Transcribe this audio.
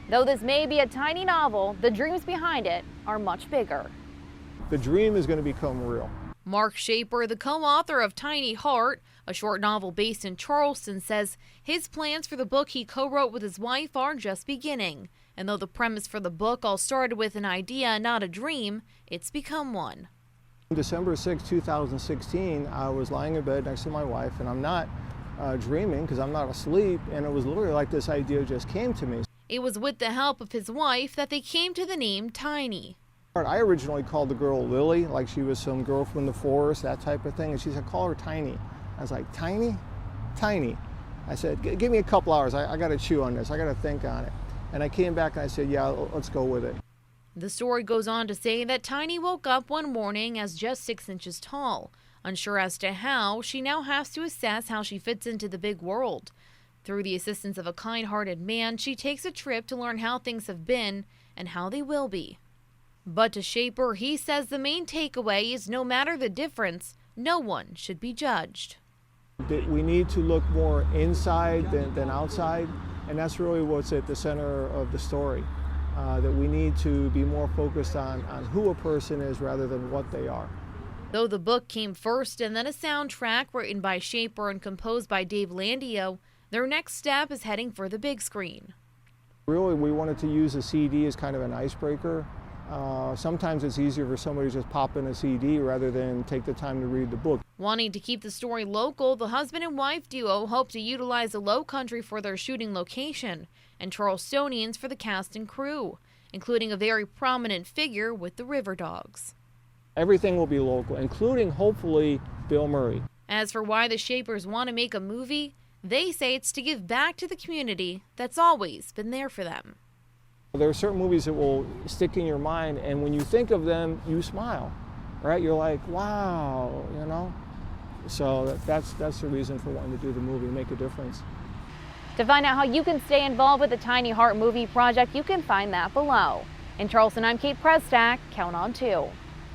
Though this may be a tiny novel, the dreams behind it are much bigger. The dream is going to become real. Mark Shaper, the co-author of Tiny Heart, a short novel based in Charleston, says his plans for the book he co-wrote with his wife are just beginning. And though the premise for the book all started with an idea, not a dream, it's become one. December 6, 2016, I was lying in bed next to my wife, and I'm not dreaming because I'm not asleep, and it was literally like this idea just came to me. It was with the help of his wife that they came to the name Tiny. I originally called the girl Lily, like she was some girl from the forest, that type of thing, and she said, call her Tiny. I was like, Tiny? Tiny. I said, give me a couple hours, I got to chew on this, I got to think on it. And I came back and I said, yeah, let's go with it. The story goes on to say that Tiny woke up one morning as just 6 inches tall. Unsure as to how, she now has to assess how she fits into the big world. Through the assistance of a kind-hearted man, she takes a trip to learn how things have been and how they will be. But to Shaper, he says the main takeaway is no matter the difference, no one should be judged. We need to look more inside than outside, and that's really what's at the center of the story. That we need to be more focused on who a person is rather than what they are. Though the book came first and then a soundtrack written by Shaper and composed by Dave Landio, their next step is heading for the big screen. Really, we wanted to use a CD as kind of an icebreaker. Sometimes it's easier for somebody to just pop in a CD rather than take the time to read the book. Wanting to keep the story local, the husband and wife duo hope to utilize the Lowcountry for their shooting location and Charlestonians for the cast and crew, including a very prominent figure with the River Dogs. Everything will be local, including, hopefully, Bill Murray. As for why the Shapers want to make a movie, they say it's to give back to the community that's always been there for them. There are certain movies that will stick in your mind, and when you think of them, you smile, right? You're like, wow, you know? So that's the reason for wanting to do the movie, make a difference. To find out how you can stay involved with the Tiny Heart Movie Project, you can find that below. In Charleston, I'm Kate Prestak. Count on 2.